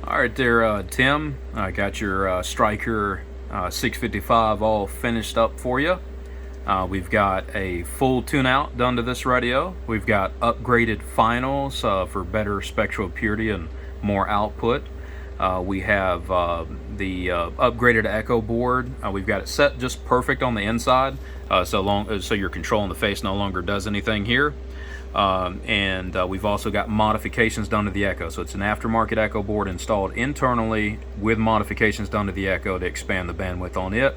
All right there, Tim. I got your Stryker 655 all finished up for you. We've got a full tune-out done to this radio. We've got upgraded finals for better spectral purity and more output. We have the upgraded echo board. We've got it set just perfect on the inside, so your control in the face no longer does anything here. And we've also got modifications done to the echo. So it's an aftermarket echo board installed internally with modifications done to the echo to expand the bandwidth on it.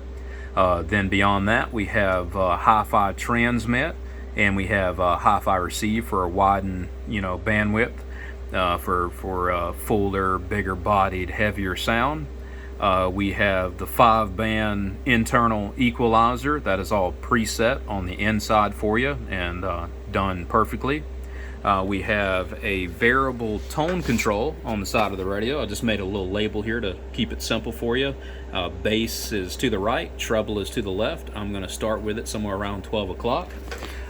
Then beyond that, we have Hifi transmit, and we have Hifi receive for a widened, bandwidth for fuller, bigger bodied, heavier sound. We have the 5-band internal equalizer. That is all preset on the inside for you and done perfectly. We have a variable tone control on the side of the radio. I just made a little label here to keep it simple for you. Bass is to the right, treble is to the left. I'm going to start with it somewhere around 12 o'clock.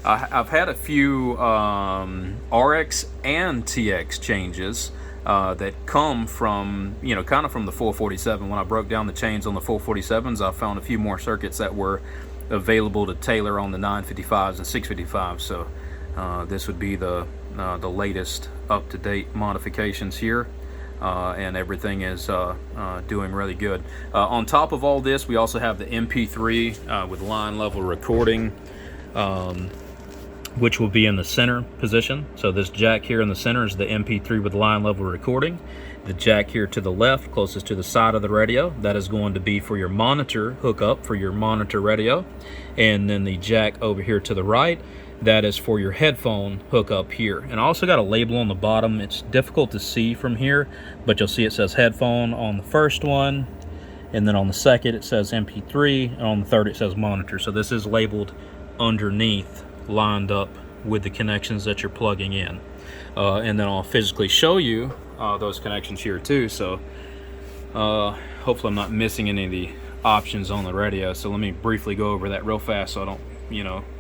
I've had a few RX and TX changes that come from, kind of from the 447. When I broke down the chains on the 447s, I found a few more circuits that were available to tailor on the 955s and 655s. So this would be the latest up-to-date modifications here, and everything is doing really good. On top of all this, we also have the MP3 with line level recording, which will be in the center position. So this jack here in the center is the MP3 with line level recording. The jack here to the left, closest to the side of the radio, that is going to be for your monitor hookup for your monitor radio. And then the jack over here to the right, that is for your headphone hookup here. And I also got a label on the bottom. It's difficult to see from here, but you'll see it says headphone on the first one, and then on the second it says MP3, and on the third it says monitor. So this is labeled underneath, lined up with the connections that you're plugging in. And then I'll physically show you those connections here too. So hopefully I'm not missing any of the options on the radio. So let me briefly go over that real fast so I don't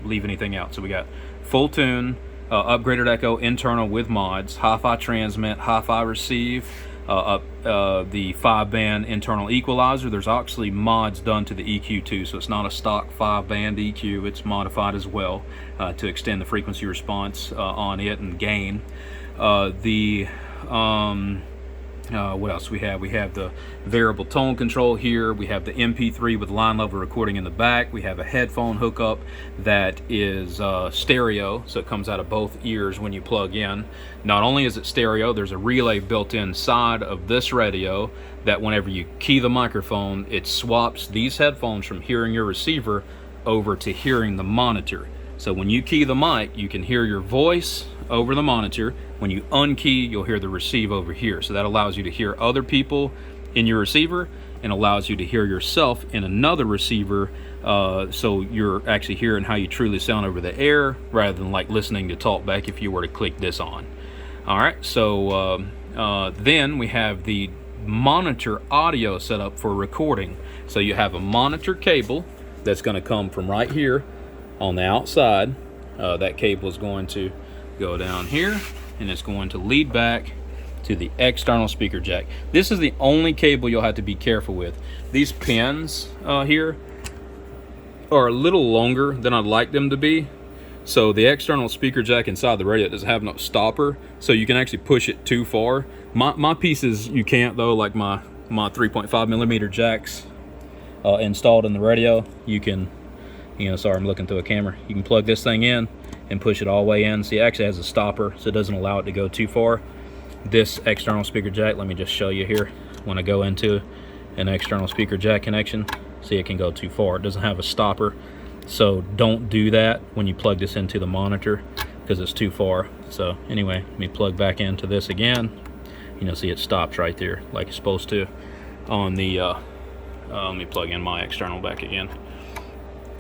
leave anything out. So we got full tune, upgraded echo internal with mods, Hifi transmit, Hifi receive, the 5-band internal equalizer. There's actually mods done to the EQ too, so it's not a stock 5-band EQ. It's modified as well to extend the frequency response on it and gain. What else we have? We have the variable tone control here. We have the MP3 with line level recording in the back. We have a headphone hookup that is stereo, so it comes out of both ears when you plug in. Not only is it stereo, there's a relay built inside of this radio that whenever you key the microphone, it swaps these headphones from hearing your receiver over to hearing the monitor. So when you key the mic, you can hear your voice over the monitor. When you unkey, you'll hear the receive over here. So that allows you to hear other people in your receiver and allows you to hear yourself in another receiver. So you're actually hearing how you truly sound over the air rather than like listening to talk back if you were to click this on. All right, so then we have the monitor audio set up for recording. So you have a monitor cable that's going to come from right here on the outside. That cable is going to go down here and it's going to lead back to the external speaker jack. This is the only cable you'll have to be careful with. These pins here are a little longer than I'd like them to be. So the external speaker jack inside the radio doesn't have no stopper, so you can actually push it too far. My pieces you can't though, like my 3.5 millimeter jacks installed in the radio. You can, sorry, I'm looking through a camera. You can plug this thing in and push it all the way in. See, it actually has a stopper, so it doesn't allow it to go too far. This external speaker jack, let me just show you here. When I go into an external speaker jack connection, see, it can go too far. It doesn't have a stopper, so don't do that when you plug this into the monitor because it's too far. So anyway, let me plug back into this again. See, it stops right there like it's supposed to on the let me plug in my external back again.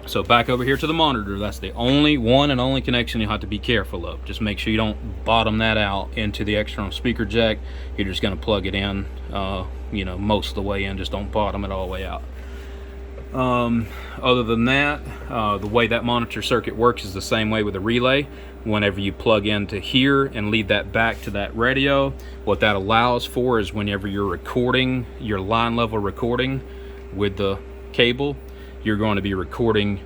So back over here to the monitor, that's the only one and only connection you'll have to be careful of. Just make sure you don't bottom that out into the external speaker jack. You're just going to plug it in, most of the way in. Just don't bottom it all the way out. Other than that, the way that monitor circuit works is the same way with the relay. Whenever you plug into here and lead that back to that radio, what that allows for is whenever you're recording your line level recording with the cable, you're going to be recording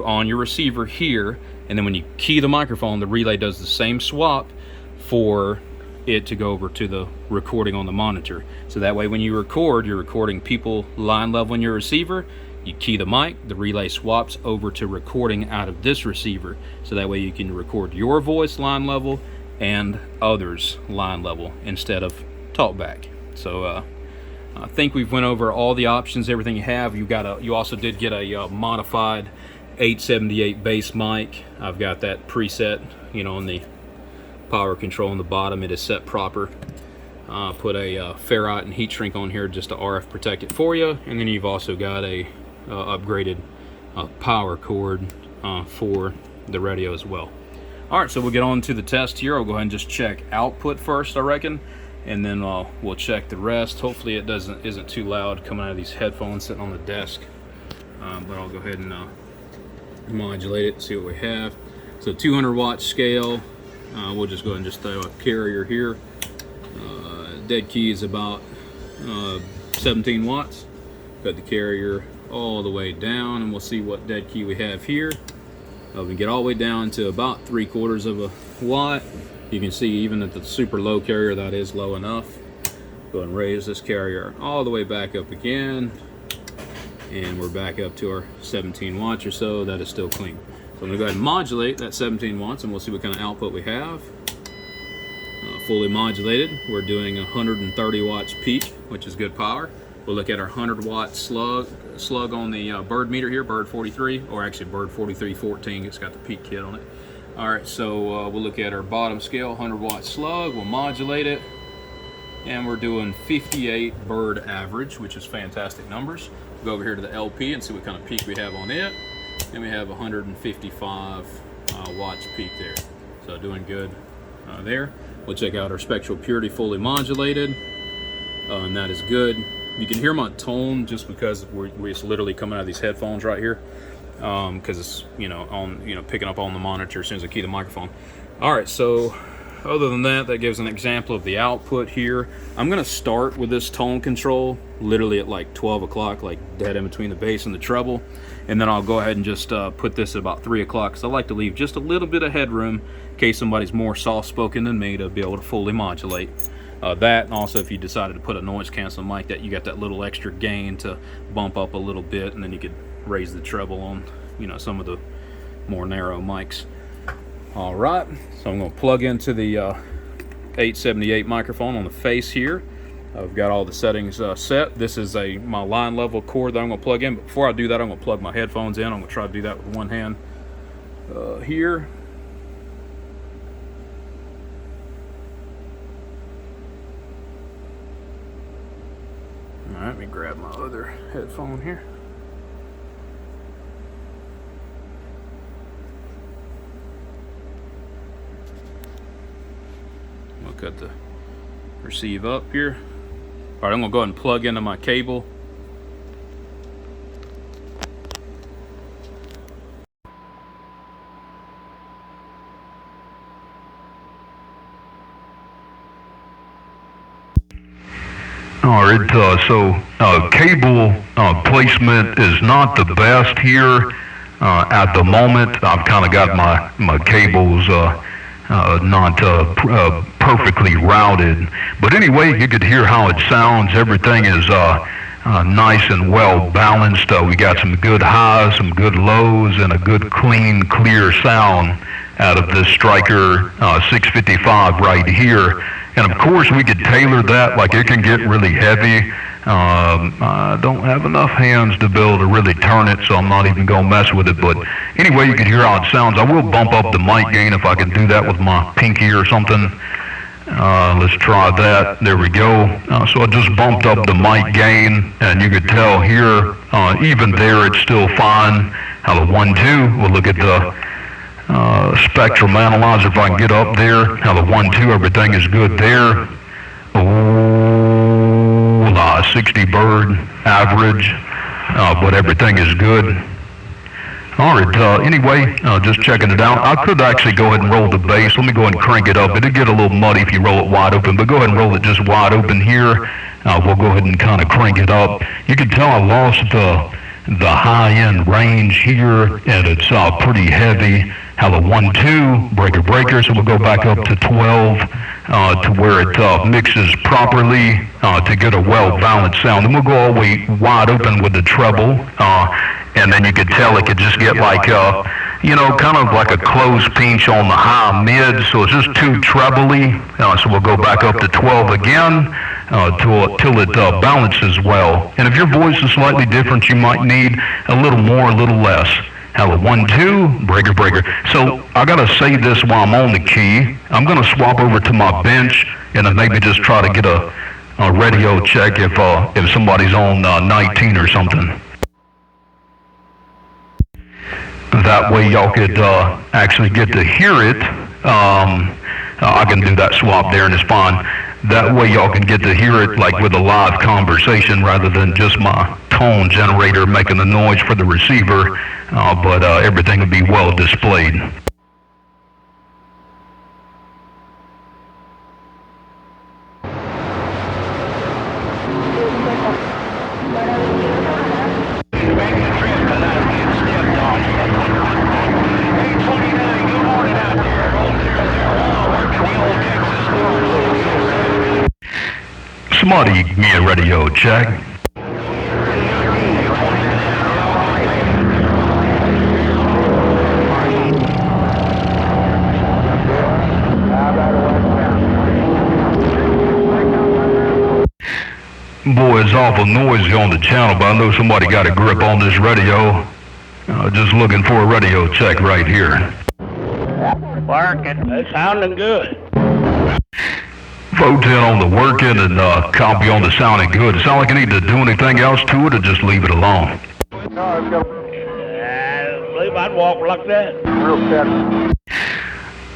on your receiver here, and then when you key the microphone, the relay does the same swap for it to go over to the recording on the monitor. So that way when you record, you're recording people line level in your receiver, you key the mic, the relay swaps over to recording out of this receiver. So that way you can record your voice line level and others line level instead of talkback. So I think we've went over all the options, everything you have. You also did get a modified 878 bass mic. I've got that preset, you know, on the power control on the bottom. It is set proper. Put a ferrite and heat shrink on here just to RF protect it for you, and then you've also got a upgraded power cord for the radio as well. All right, so we'll get on to the test here. I'll go ahead and just check output first, I reckon, and then we'll check the rest. Hopefully it isn't too loud coming out of these headphones sitting on the desk, but I'll go ahead and modulate it, see what we have. So 200 watt scale. We'll just go ahead and just throw a carrier here. Dead key is about 17 watts. Cut the carrier all the way down, and we'll see what dead key we have here. We get all the way down to about 3/4 of a watt. You can see even at the super low carrier that is low enough. Go ahead and raise this carrier all the way back up again, and we're back up to our 17 watts or so. That is still clean. So I'm going to go ahead and modulate that 17 watts, and we'll see what kind of output we have. Fully modulated, we're doing 130 watts peak, which is good power. We'll look at our 100 watt slug on the bird meter here, bird 43, or actually bird 4314. It's got the peak kit on it. All right, so we'll look at our bottom scale, 100 watt slug. We'll modulate it, and we're doing 58 bird average, which is fantastic numbers. We'll go over here to the LP and see what kind of peak we have on it. And we have 155 watts peak there. So doing good there. We'll check out our spectral purity fully modulated, and that is good. You can hear my tone just because it's literally coming out of these headphones right here, because it's picking up on the monitor as soon as I key the microphone. All right, so other than that, that gives an example of the output here. I'm gonna start with this tone control literally at like 12 o'clock, like dead in between the bass and the treble, and then I'll go ahead and just put this at about 3 o'clock, because I like to leave just a little bit of headroom in case somebody's more soft-spoken than me to be able to fully modulate. That, and also if you decided to put a noise canceling mic, that you got that little extra gain to bump up a little bit, and then you could raise the treble on some of the more narrow mics. All right, so I'm going to plug into the 878 microphone on the face here. I've got all the settings set. This is my line level cord that I'm going to plug in, but before I do that, I'm going to plug my headphones in. I'm going to try to do that with one hand here. All right, let me grab my other headphone here. We'll cut the receive up here. All right, I'm gonna go ahead and plug into my cable. All right, cable placement is not the best here at the moment. I've kind of got my cables not perfectly routed. But anyway, you could hear how it sounds. Everything is nice and well balanced. We got some good highs, some good lows, and a good clean, clear sound out of this Stryker 655 right here. And of course, we could tailor that, like it can get really heavy. I don't have enough hands to be able to really turn it, so I'm not even going to mess with it. But anyway, you can hear how it sounds. I will bump up the mic gain if I can do that with my pinky or something. Let's try that. There we go. So I just bumped up the mic gain, and you could tell here, even there, it's still fine. How the 1-2, we'll look at the spectrum analyzer if I can get up there. Now the 1-2, everything is good there. 60 bird average. but everything is good. All right, anyway, just checking it out. I could actually go ahead and roll the bass. Let me go ahead and crank it up. It'll get a little muddy if you roll it wide open, but go ahead and roll it just wide open here. We'll go ahead and kind of crank it up. You can tell I lost the high-end range here, and it's pretty heavy. Have a 1-2, breaker, so we'll go back up to 12 to where it mixes properly to get a well-balanced sound. And we'll go all the way wide open with the treble, and then you could tell it could just get like, kind of like a closed pinch on the high-mid, so it's just too trebly. So we'll go back up to 12 again till it balances well. And if your voice is slightly different, you might need a little more, a little less. Have a 1-2, breaker. So I gotta say this while I'm on the key. I'm gonna swap over to my bench and then maybe just try to get a radio check if somebody's on 19 or something. That way y'all could actually get to hear it. I can do that swap there and it's fine. That way y'all can get to hear it like with a live conversation rather than just my tone generator making the noise for the receiver, but everything will be well displayed. Somebody give me a radio check. Boy, it's awful noisy on the channel, but I know somebody got a grip on this radio. Just looking for a radio check right here. Working. It's sounding good. Vote in on the working and copy on the sounding good. Sound like I need to do anything else to it or just leave it alone? I believe I'd walk like that. Real fast.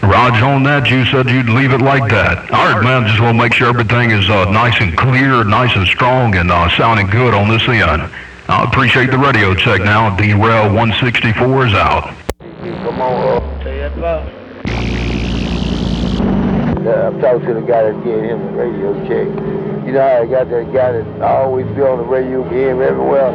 Roger on that, you said you'd leave it like that. All right, man, just want to make sure everything is nice and clear, nice and strong, and sounding good on this end. I appreciate the radio check now. D-Rail 164 is out. Come on, see you, boss. I'm talking to the guy that gave him the radio check. You know how I got that guy that always be on the radio, gave him everywhere.